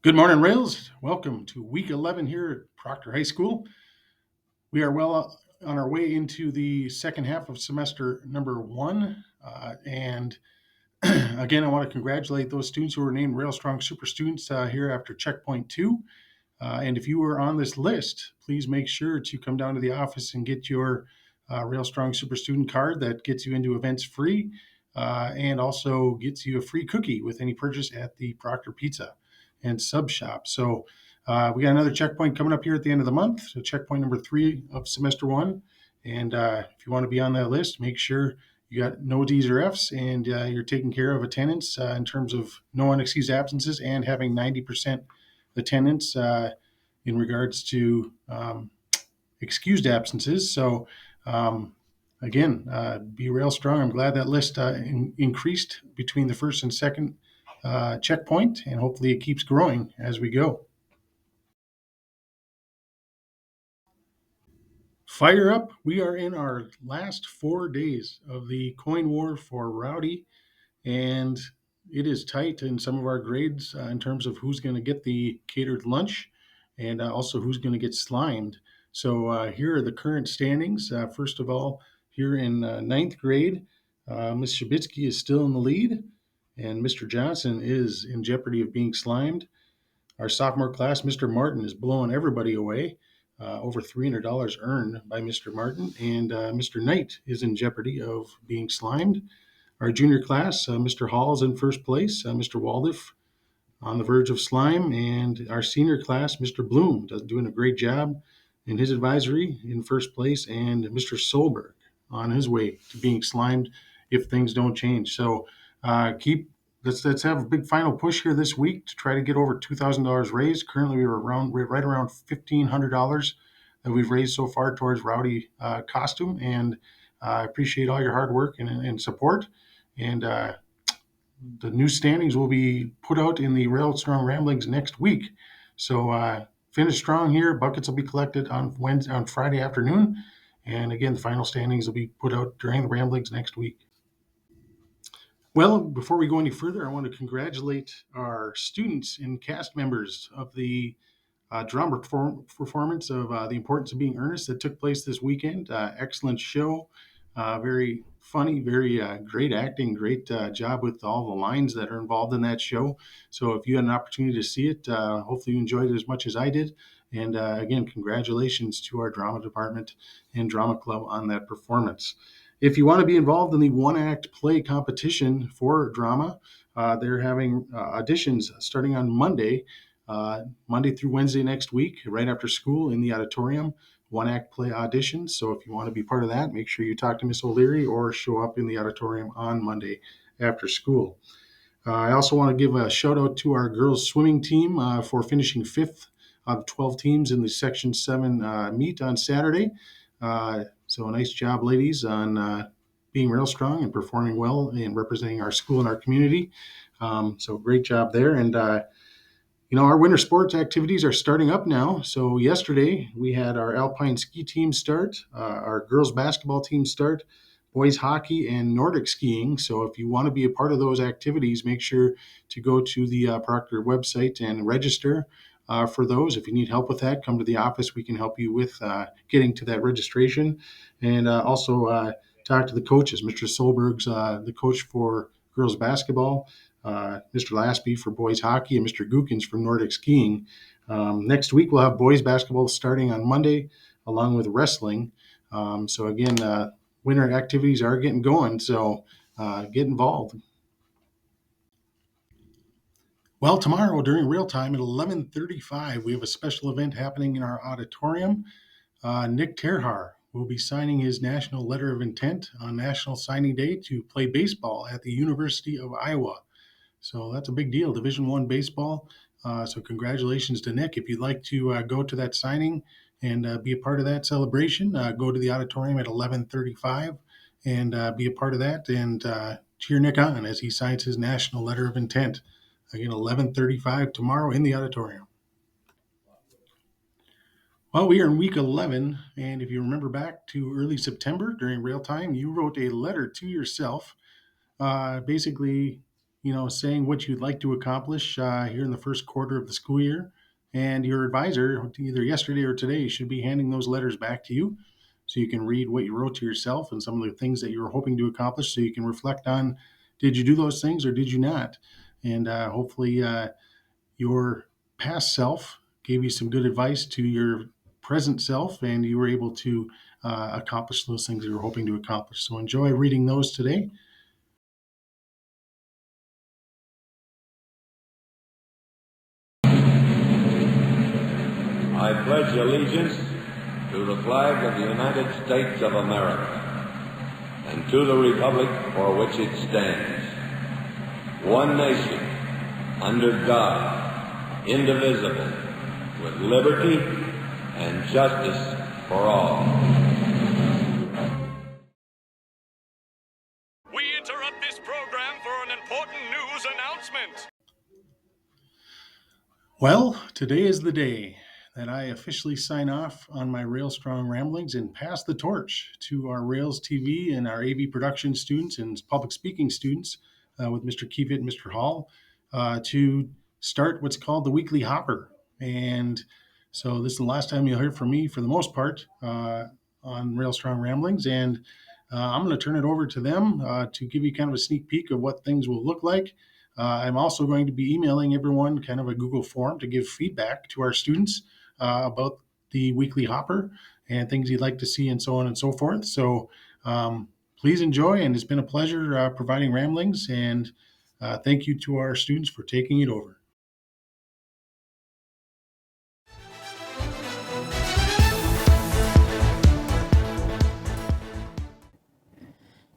Good morning, Rails. Welcome to week 11 here at Proctor High School. We are well on our way into the second half of semester number one. And again, I want to congratulate those students who were named Railstrong Super Students here after checkpoint two. And if you were on this list, please make sure to come down to the office and get your Railstrong Super Student card that gets you into events free and also gets you a free cookie with any purchase at the Proctor Pizza and Sub Shop. So we got another checkpoint coming up here at the end of the month. So checkpoint number 3 of semester one. And if you want to be on that list, make sure you got no D's or F's and you're taking care of attendance in terms of no unexcused absences and having 90% attendance in regards to excused absences. So again, be rail strong. I'm glad that list increased between the first and second checkpoint, and hopefully it keeps growing as we go. Fire up. We are in our last 4 days of the coin war for Rowdy, and it is tight in some of our grades in terms of who's going to get the catered lunch and also who's going to get slimed. So here are the current standings. First of all, here in ninth grade, Ms. Shabitsky is still in the lead, and Mr. Johnson is in jeopardy of being slimed. Our sophomore class, Mr. Martin, is blowing everybody away. Over $300 earned by Mr. Martin, and Mr. Knight is in jeopardy of being slimed. Our junior class, Mr. Hall is in first place, Mr. Waldiff on the verge of slime, and our senior class, Mr. Bloom, doing a great job in his advisory in first place, and Mr. Solberg on his way to being slimed if things don't change. So let's have a big final push here this week to try to get over $2,000 raised. Currently, we're right around $1,500 that we've raised so far towards Rowdy costume, and I appreciate all your hard work and support. And the new standings will be put out in the Railstrong Ramblings next week. So finish strong here. Buckets will be collected on Friday afternoon. And again, the final standings will be put out during the Ramblings next week. Well, before we go any further, I want to congratulate our students and cast members of the drama performance of The Importance of Being Earnest that took place this weekend. Excellent show. Very funny, very great acting, great job with all the lines that are involved in that show. So if you had an opportunity to see it, hopefully you enjoyed it as much as I did. And again, congratulations to our drama department and drama club on that performance. If you want to be involved in the one-act play competition for drama, they're having auditions starting on Monday through Wednesday next week, right after school in the auditorium, one-act play auditions. So if you want to be part of that, make sure you talk to Miss O'Leary or show up in the auditorium on Monday after school. I also want to give a shout out to our girls swimming team for finishing fifth of 12 teams in the Section 7 meet on Saturday. So a nice job, ladies, on being real strong and performing well and representing our school and our community. So great job there. And our winter sports activities are starting up now. So yesterday we had our alpine ski team start, our girls basketball team start, boys hockey, and Nordic skiing. So if you want to be a part of those activities, make sure to go to the Proctor website and register for those. If you need help with that, come to the office. We can help you with getting to that registration. And also talk to the coaches. Mr. Solberg's the coach for girls basketball. Mr. Lasby for boys hockey, and Mr. Gookins for Nordic skiing. Next week, we'll have boys basketball starting on Monday, along with wrestling. So again, winter activities are getting going, so get involved. Well, tomorrow during real time at 11:35, we have a special event happening in our auditorium. Nick Terhar will be signing his national letter of intent on National Signing Day to play baseball at the University of Iowa. So that's a big deal, Division I baseball. So congratulations to Nick. If you'd like to go to that signing and be a part of that celebration, go to the auditorium at 11:35 and be a part of that and cheer Nick on as he signs his national letter of intent. Again, 11:35 tomorrow in the auditorium. Well, we are in week 11, and if you remember back to early September during rail time, you wrote a letter to yourself, basically saying what you'd like to accomplish here in the first quarter of the school year. And your advisor, either yesterday or today, should be handing those letters back to you so you can read what you wrote to yourself and some of the things that you were hoping to accomplish so you can reflect on, did you do those things or did you not? And hopefully your past self gave you some good advice to your present self and you were able to accomplish those things you were hoping to accomplish. So enjoy reading those today. I pledge allegiance to the flag of the United States of America and to the republic for which it stands, one nation, under God, indivisible, with liberty and justice for all. We interrupt this program for an important news announcement. Well, today is the day that I officially sign off on my Railstrong Ramblings and pass the torch to our Rails TV and our AV production students and public speaking students with Mr. Kiewit and Mr. Hall to start what's called the Weekly Hopper. And so this is the last time you'll hear from me for the most part on Railstrong Ramblings. And I'm going to turn it over to them to give you kind of a sneak peek of what things will look like. I'm also going to be emailing everyone kind of a Google form to give feedback to our students about the Weekly Hopper and things you'd like to see and so on and so forth. So please enjoy, and it's been a pleasure providing ramblings, and thank you to our students for taking it over.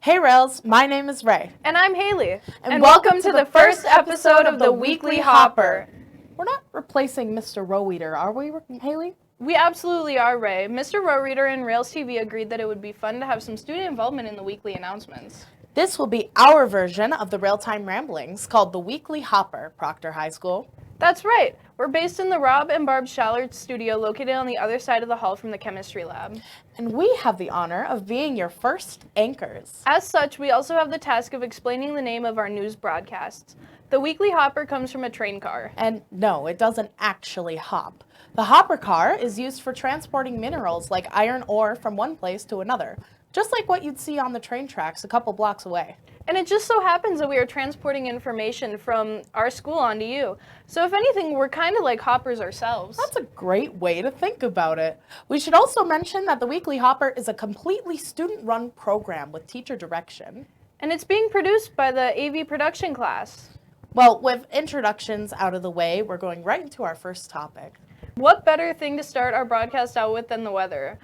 Hey Rails, my name is Ray. And I'm Haley. And welcome to the first episode of the Weekly Hopper. We're not replacing Mr. Roweeder, are we, Haley? We absolutely are, Ray. Mr. Rowreader and Rails TV agreed that it would be fun to have some student involvement in the weekly announcements. This will be our version of the Railtime Ramblings called the Weekly Hopper, Proctor High School. That's right. We're based in the Rob and Barb Schallert studio located on the other side of the hall from the chemistry lab. And we have the honor of being your first anchors. As such, we also have the task of explaining the name of our news broadcasts. The Weekly Hopper comes from a train car. And no, it doesn't actually hop. The hopper car is used for transporting minerals like iron ore from one place to another, just like what you'd see on the train tracks a couple blocks away. And it just so happens that we are transporting information from our school onto you. So if anything, we're kind of like hoppers ourselves. That's a great way to think about it. We should also mention that the Weekly Hopper is a completely student-run program with teacher direction. And it's being produced by the AV production class. Well, with introductions out of the way, we're going right into our first topic. What better thing to start our broadcast out with than the weather?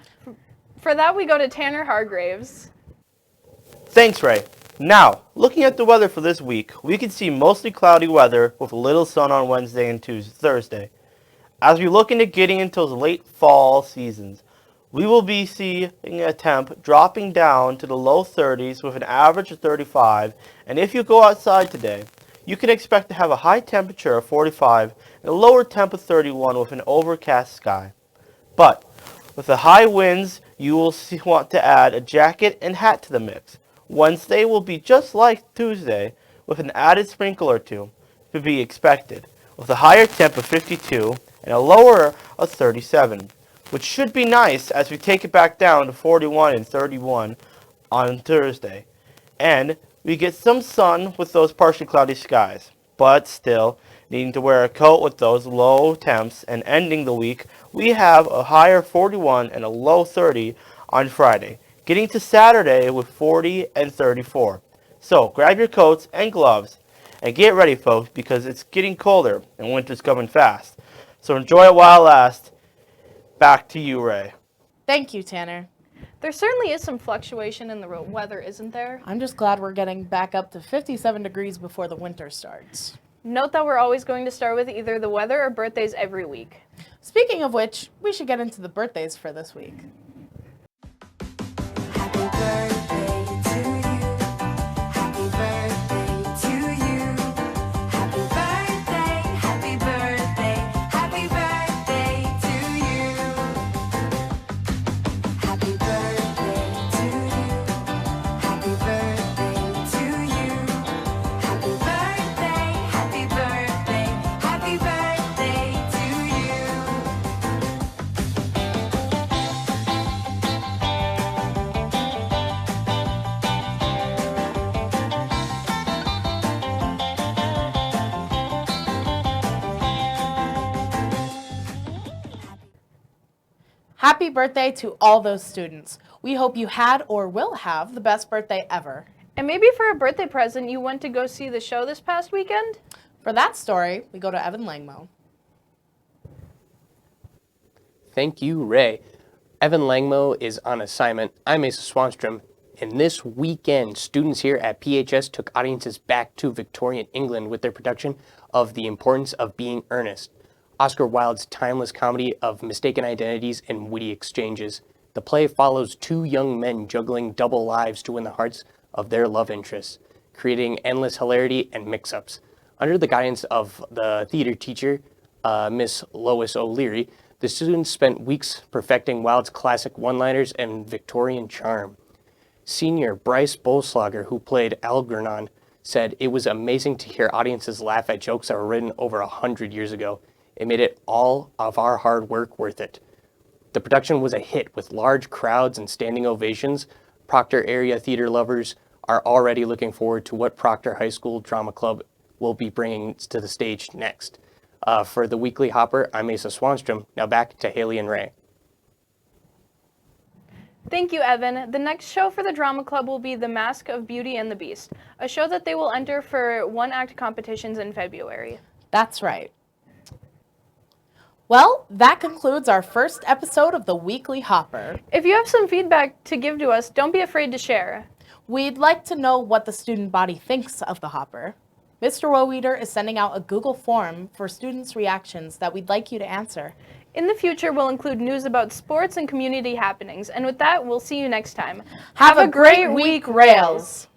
For that, we go to Tanner Hargraves. Thanks, Ray. Now, looking at the weather for this week, we can see mostly cloudy weather with a little sun on Wednesday and Thursday. As we look into getting into those late fall seasons, we will be seeing a temp dropping down to the low 30s with an average of 35, and if you go outside today, you can expect to have a high temperature of 45 and a lower temp of 31 with an overcast sky. But with the high winds, you will want to add a jacket and hat to the mix. Wednesday will be just like Tuesday, with an added sprinkle or two to be expected, with a higher temp of 52 and a lower of 37, which should be nice as we take it back down to 41 and 31 on Thursday. And we get some sun with those partially cloudy skies, but still needing to wear a coat with those low temps, and ending the week, we have a higher 41 and a low 30 on Friday, getting to Saturday with 40 and 34. So grab your coats and gloves and get ready, folks, because it's getting colder and winter's coming fast. So enjoy it while it lasts. Back to you, Ray. Thank you, Tanner. There certainly is some fluctuation in the weather, isn't there? I'm just glad we're getting back up to 57 degrees before the winter starts. Note that we're always going to start with either the weather or birthdays every week. Speaking of which, we should get into the birthdays for this week. Happy birthday to you. Happy birthday to you. Happy birthday, happy birthday, happy birthday to you. Happy birthday to you. Happy birthday to you. Happy birthday, Happy birthday to all those students. We hope you had or will have the best birthday ever. And maybe for a birthday present, you went to go see the show this past weekend? For that story, we go to Evan Langmo. Thank you, Ray. Evan Langmo is on assignment. I'm Asa Swanstrom. And this weekend, students here at PHS took audiences back to Victorian England with their production of The Importance of Being Earnest, Oscar Wilde's timeless comedy of mistaken identities and witty exchanges. The play follows two young men juggling double lives to win the hearts of their love interests, creating endless hilarity and mix-ups. Under the guidance of the theater teacher, Miss Lois O'Leary, the students spent weeks perfecting Wilde's classic one-liners and Victorian charm. Senior Bryce Bolslager, who played Algernon, said it was amazing to hear audiences laugh at jokes that were written over 100 years ago. It made it all of our hard work worth it. The production was a hit with large crowds and standing ovations. Proctor area theater lovers are already looking forward to what Proctor High School Drama Club will be bringing to the stage next. For the Weekly Hopper, I'm Asa Swanstrom. Now back to Haley and Ray. Thank you, Evan. The next show for the Drama Club will be The Mask of Beauty and the Beast, a show that they will enter for one-act competitions in February. That's right. Well, that concludes our first episode of the Weekly Hopper. If you have some feedback to give to us, don't be afraid to share. We'd like to know what the student body thinks of the Hopper. Mr. Woweeder is sending out a Google form for students' reactions that we'd like you to answer. In the future, we'll include news about sports and community happenings. And with that, we'll see you next time. Have a great week, Rails!